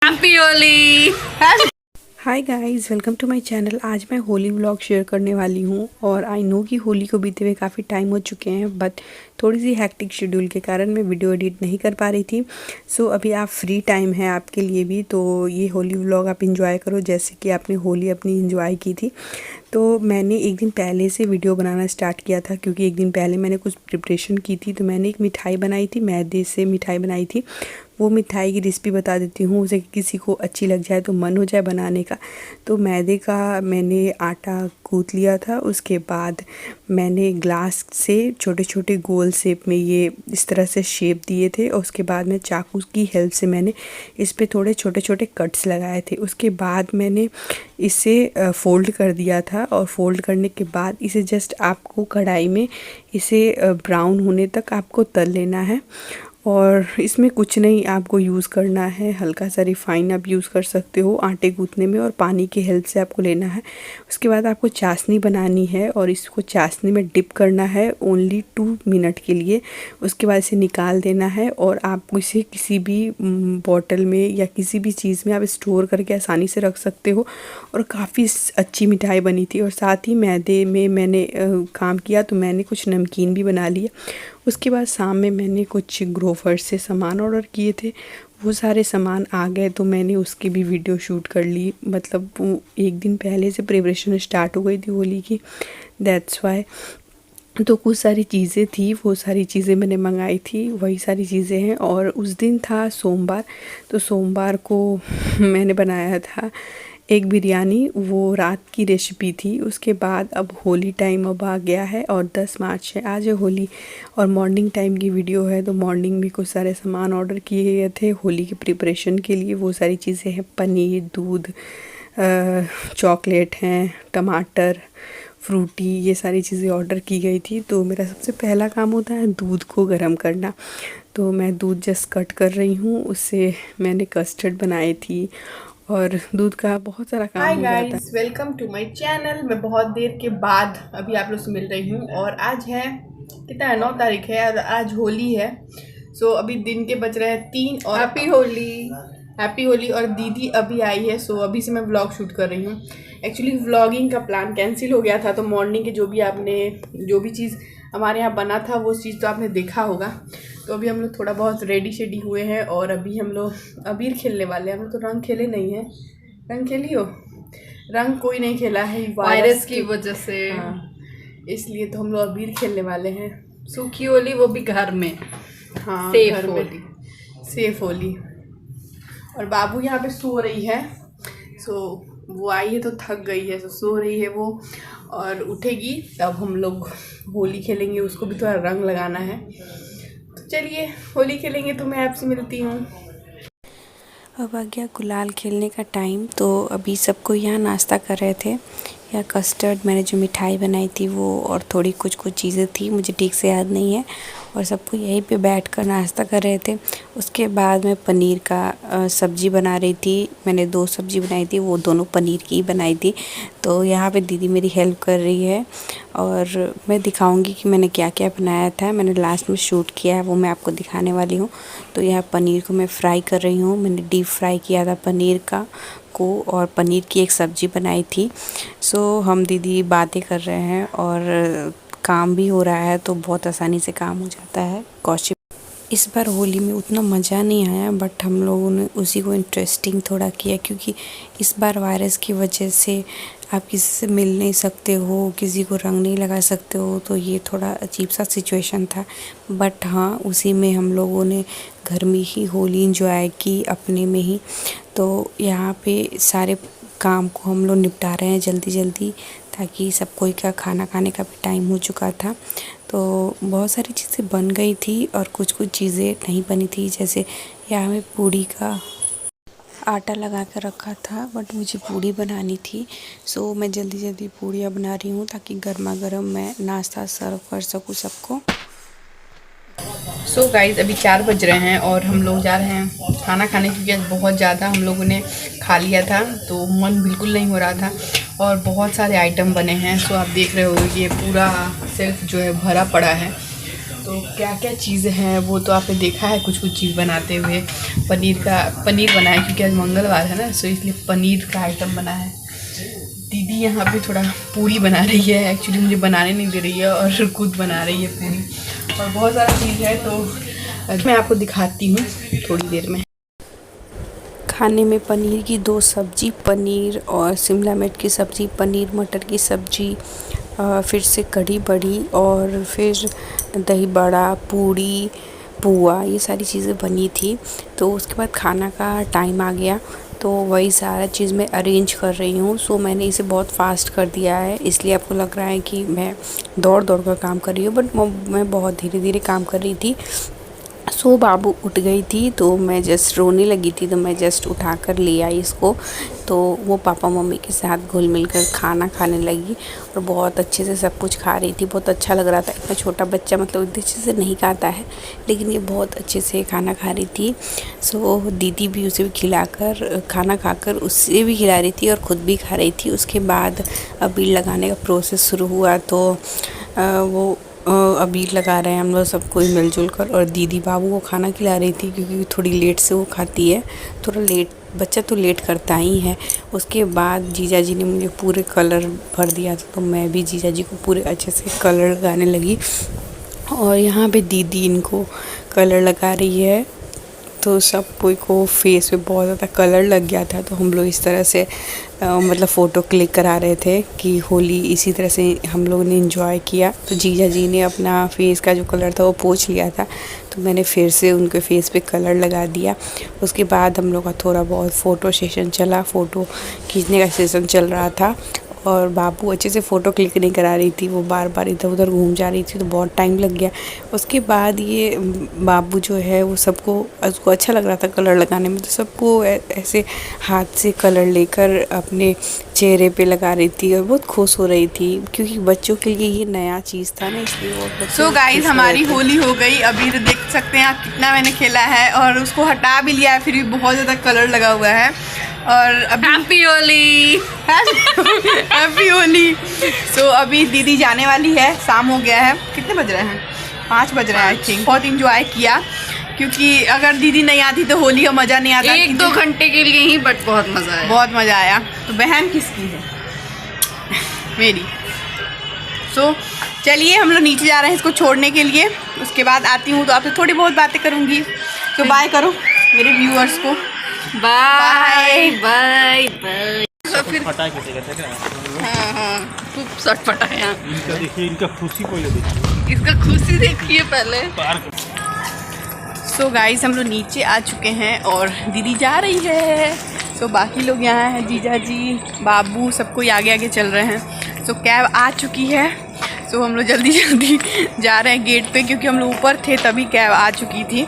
Happy Holi. Hi guys, welcome to my channel. आज मैं Holi vlog share करने वाली हूँ और आई नो कि होली को बीते हुए काफ़ी टाइम हो चुके हैं, बट थोड़ी सी हेक्टिक शेड्यूल के कारण मैं वीडियो एडिट नहीं कर पा रही थी। सो अभी आप फ्री टाइम है आपके लिए भी, तो ये होली व्लॉग आप इंजॉय करो जैसे कि आपने होली अपनी इंजॉय की थी। तो मैंने एक दिन पहले से वीडियो बनाना स्टार्ट किया था क्योंकि एक दिन पहले मैंने कुछ प्रिपरेशन की थी। तो मैंने एक मिठाई बनाई थी, मैदे से मिठाई बनाई थी। वो मिठाई की रेसिपी बता देती हूँ, उसे किसी को अच्छी लग जाए तो मन हो जाए बनाने का। तो मैदे का मैंने आटा गूँथ लिया था। उसके बाद मैंने ग्लास से छोटे छोटे गोल शेप में ये इस तरह से शेप दिए थे और उसके बाद में चाकू की हेल्प से मैंने इस पे थोड़े छोटे छोटे कट्स लगाए थे। उसके बाद मैंने इसे फ़ोल्ड कर दिया था और फ़ोल्ड करने के बाद इसे जस्ट आपको कढ़ाई में इसे ब्राउन होने तक आपको तल लेना है। और इसमें कुछ नहीं आपको यूज़ करना है, हल्का सा रिफ़ाइन आप यूज़ कर सकते हो आटे गूँथने में, और पानी की हेल्प से आपको लेना है। उसके बाद आपको चाशनी बनानी है और इसको चाशनी में डिप करना है ओनली 2 मिनट के लिए। उसके बाद इसे निकाल देना है और आप इसे किसी भी बॉटल में या किसी भी चीज़ में आप स्टोर करके आसानी से रख सकते हो। और काफ़ी अच्छी मिठाई बनी थी। और साथ ही मैदे में मैंने काम किया तो मैंने कुछ नमकीन भी बना लिया। उसके बाद शाम में मैंने कुछ ग्रोफर से सामान ऑर्डर किए थे, वो सारे सामान आ गए तो मैंने उसकी भी वीडियो शूट कर ली। मतलब वो एक दिन पहले से प्रिपरेशन स्टार्ट हो गई थी होली की, दैट्स वाई। तो कुछ सारी चीज़ें थी, वो सारी चीज़ें मैंने मंगाई थी, वही सारी चीज़ें हैं। और उस दिन था सोमवार, तो सोमवार को मैंने बनाया था एक बिरयानी, वो रात की रेसिपी थी। उसके बाद अब होली टाइम अब आ गया है और 10 मार्च है, आज है होली। और मॉर्निंग टाइम की वीडियो है, तो मॉर्निंग में कुछ सारे सामान ऑर्डर किए गए थे होली की प्रिपरेशन के लिए। वो सारी चीज़ें हैं, पनीर, दूध, चॉकलेट हैं, टमाटर, फ्रूटी, ये सारी चीज़ें ऑर्डर की गई थी। तो मेरा सबसे पहला काम होता है दूध को गर्म करना। तो मैं दूध जस्ट कट कर रही हूँ, उससे मैंने कस्टर्ड बनाई थी और दूध का बहुत सारा काम हो जाता है। Hi guys, welcome to my channel. मैं बहुत देर के बाद अभी आप लोग से मिल रही हूँ और आज है कितना है, 9 तारीख है और आज होली है। सो अभी दिन के बज रहे हैं 3 और हैप्पी होली, हैप्पी होली। और दीदी अभी आई है, सो अभी से मैं व्लॉग शूट कर रही हूँ। एक्चुअली व्लॉगिंग का प्लान कैंसिल हो गया था, तो मॉर्निंग के जो भी चीज़ हमारे यहाँ बना था वो चीज़ तो आपने देखा होगा। तो अभी हम लोग थोड़ा बहुत रेडी शेडी हुए हैं और अभी हम लोग अबीर खेलने वाले हैं। हम लोग तो रंग खेले नहीं हैं। रंग खेली हो? रंग कोई नहीं खेला है वायरस की वजह से। हाँ, इसलिए तो हम लोग अबीर खेलने वाले हैं। सूखी होली, वो भी घर में। हाँ, सेफ घर होली। में सेफ होली। और बाबू यहाँ पे सो रही है। सो वो आई है तो थक गई है, तो सो रही है वो, और उठेगी तब हम लोग होली खेलेंगे। उसको भी थोड़ा रंग लगाना है, तो चलिए होली खेलेंगे। तो मैं आपसे मिलती हूँ। अब आ गया गुलाल खेलने का टाइम। तो अभी सबको यहाँ नाश्ता कर रहे थे। या कस्टर्ड, मैंने जो मिठाई बनाई थी वो, और थोड़ी कुछ चीज़ें थी, मुझे ठीक से याद नहीं है। और सबको यहीं पे बैठकर नाश्ता कर रहे थे। उसके बाद मैं पनीर का सब्ज़ी बना रही थी। मैंने 2 सब्ज़ी बनाई थी, वो दोनों पनीर की ही बनाई थी। तो यहाँ पे दीदी मेरी हेल्प कर रही है और मैं दिखाऊंगी कि मैंने क्या क्या बनाया था। मैंने लास्ट में शूट किया है, वो मैं आपको दिखाने वाली हूँ। तो यहाँ पनीर को मैं फ्राई कर रही हूँ। मैंने डीप फ्राई किया था पनीर को और पनीर की एक सब्ज़ी बनाई थी। सो हम दीदी बातें कर रहे हैं और काम भी हो रहा है, तो बहुत आसानी से काम हो जाता है। कौशिक, इस बार होली में उतना मज़ा नहीं आया, बट हम लोगों ने उसी को इंटरेस्टिंग थोड़ा किया क्योंकि इस बार वायरस की वजह से आप किसी से मिल नहीं सकते हो, किसी को रंग नहीं लगा सकते हो, तो ये थोड़ा अजीब सा सिचुएशन था। बट हाँ, उसी में हम लोगों ने घर में ही होली इंजॉय की अपने में ही। तो यहाँ पे सारे काम को हम लोग निपटा रहे हैं जल्दी जल्दी, ताकि सब कोई का खाना खाने का भी टाइम हो चुका था। तो बहुत सारी चीज़ें बन गई थी और कुछ चीज़ें नहीं बनी थी। जैसे यहाँ में पूड़ी का आटा लगा कर रखा था, बट मुझे पूड़ी बनानी थी। सो मैं जल्दी जल्दी पूड़ियाँ बना रही हूँ ताकि गर्मा गर्म मैं नाश्ता सर्व कर सकूँ सबको। सो गाइस, अभी 4 बज रहे हैं और हम लोग जा रहे हैं खाना खाने, क्योंकि आज बहुत ज़्यादा हम लोगों ने खा लिया था तो मन बिल्कुल नहीं हो रहा था। और बहुत सारे आइटम बने हैं। सो आप देख रहे हो ये पूरा सेल्फ जो है भरा पड़ा है। तो क्या क्या चीज़ें हैं वो तो आपने देखा है कुछ कुछ चीज़ बनाते हुए। पनीर बना है क्योंकि आज मंगलवार है ना, सो इसलिए पनीर का आइटम बना है। दीदी यहाँ पे थोड़ा पूरी बना रही है, एक्चुअली मुझे बनाने नहीं दे रही है और खुद बना रही है पूरी, और बहुत सारा चीज़ है तो मैं आपको दिखाती हूँ थोड़ी देर में। खाने में पनीर की 2 सब्जी, पनीर और शिमला मिर्च की सब्ज़ी, पनीर मटर की सब्ज़ी, फिर से कढ़ी बड़ी और फिर दही बड़ा, पूड़ी, पुआ, ये सारी चीज़ें बनी थी। तो उसके बाद खाना का टाइम आ गया तो वही सारा चीज़ मैं अरेंज कर रही हूँ। सो मैंने इसे बहुत फास्ट कर दिया है, इसलिए आपको लग रहा है कि मैं दौड़ दौड़ कर काम कर रही हूँ, बट मैं बहुत धीरे धीरे काम कर रही थी। सो बाबू उठ गई थी तो मैं जस्ट रोने लगी थी, तो मैं जस्ट उठा कर ले आई इसको। तो वो पापा मम्मी के साथ घुल मिल कर खाना खाने लगी और बहुत अच्छे से सब कुछ खा रही थी। बहुत अच्छा लग रहा था। इतना छोटा बच्चा मतलब इतने अच्छे से नहीं खाता है, लेकिन ये बहुत अच्छे से खाना खा रही थी। सो दीदी भी उसे भी खिलाकर, खाना खाकर उससे भी खिला रही थी और ख़ुद भी खा रही थी। उसके बाद अबीर लगाने का प्रोसेस शुरू हुआ, तो वो अबीर लगा रहे हैं हम लोग सब कोई मिलजुल कर, और दीदी बाबू को खाना खिला रही थी क्योंकि थोड़ी लेट से वो खाती है। थोड़ा लेट, बच्चा तो लेट करता ही है। उसके बाद जीजा जी ने मुझे पूरे कलर भर दिया था, तो मैं भी जीजा जी को पूरे अच्छे से कलर लगाने लगी। और यहाँ पे दीदी इनको कलर लगा रही है, तो सब कोई को फेस पे बहुत ज़्यादा कलर लग गया था। तो हम लोग इस तरह से मतलब फ़ोटो क्लिक करा रहे थे कि होली इसी तरह से हम लोगों ने एंजॉय किया। तो जीजा जी ने अपना फेस का जो कलर था वो पोंछ लिया था, तो मैंने फिर से उनके फेस पे कलर लगा दिया। उसके बाद हम लोग का थोड़ा बहुत फ़ोटो सेशन चला, फ़ोटो खींचने का सेशन चल रहा था। और बाबू अच्छे से फ़ोटो क्लिक नहीं करा रही थी, वो बार बार इधर उधर घूम जा रही थी, तो बहुत टाइम लग गया। उसके बाद ये बाबू जो है वो सबको, उसको अच्छा लग रहा था कलर लगाने में, तो सबको ऐसे हाथ से कलर लेकर अपने चेहरे पे लगा रही थी और बहुत खुश हो रही थी, क्योंकि बच्चों के लिए ये नया चीज़ था ना, इसलिए वो सो गाइस हमारी होली हो गई। अभी तो देख सकते हैं आप कितना मैंने खेला है, और उसको हटा भी लिया है, फिर भी बहुत ज़्यादा कलर लगा हुआ है। और अभी हैप्पी होली, हैप्पी होली। सो अभी दीदी जाने वाली है, शाम हो गया है, कितने बज रहे हैं, 5 बज रहे हैं आई थिंक। बहुत इंजॉय किया, क्योंकि अगर दीदी नहीं आती तो होली का मज़ा नहीं आता। 1-2 घंटे के लिए ही, बट बहुत मज़ा आया, बहुत मज़ा आया। तो बहन किसकी है? मेरी। सो चलिए हम लोग नीचे जा रहे हैं इसको छोड़ने के लिए। उसके बाद आती हूँ तो आपसे थोड़ी बहुत बातें करूँगी। तो बाय करो मेरे व्यूअर्स को। Bye bye bye. फटा किसी कहते हैं। हाँ, खूब सटपटा है यहाँ। इनका देखिए, इनका खुशी पहले देखिए, इसका खुशी देखिए पहले। सो गाइस हम लोग नीचे आ चुके हैं और दीदी जा रही है। सो बाकी लोग यहाँ हैं, जीजा जी, बाबू, सब कोई आगे आगे चल रहे हैं। सो कैब आ चुकी है। सो हम लोग जल्दी जल्दी जा रहे हैं गेट पे, क्योंकि हम लोग ऊपर थे तभी कैब आ चुकी थी।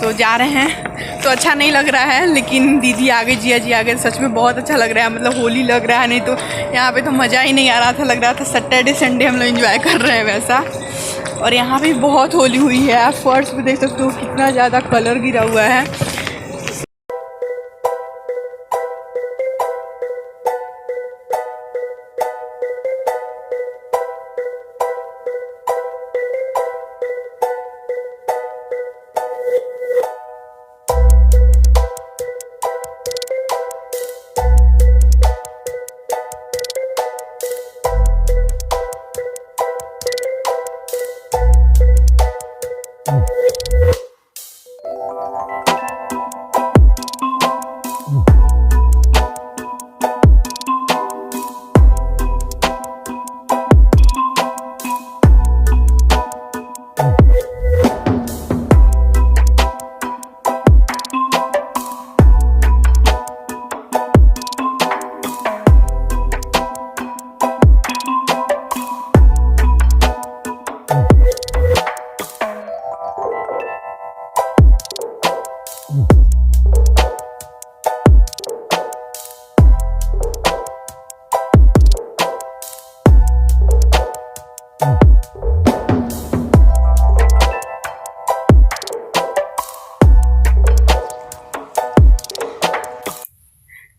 सो जा रहे हैं, तो अच्छा नहीं लग रहा है, लेकिन दीदी आगे, जिया जी आगे, सच में बहुत अच्छा लग रहा है। मतलब होली लग रहा है, नहीं तो यहाँ पे तो मज़ा ही नहीं आ रहा था। लग रहा था सैटरडे संडे हम लोग एंजॉय कर रहे हैं वैसा। और यहाँ पे बहुत होली हुई है, आप फर्श पे देख सकते हो कितना ज़्यादा कलर गिरा हुआ है।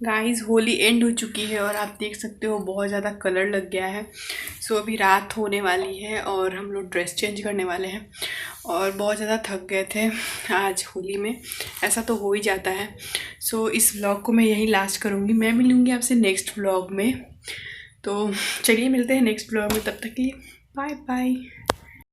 गाइस होली एंड हो चुकी है और आप देख सकते हो बहुत ज़्यादा कलर लग गया है। सो अभी रात होने वाली है और हम लोग ड्रेस चेंज करने वाले हैं और बहुत ज़्यादा थक गए थे आज होली में, ऐसा तो हो ही जाता है। सो इस व्लॉग को मैं यहीं लास्ट करूँगी, मैं मिलूँगी आपसे नेक्स्ट व्लॉग में। तो चलिए मिलते हैं नेक्स्ट व्लॉग में, तब तक के लिए बाय बाय।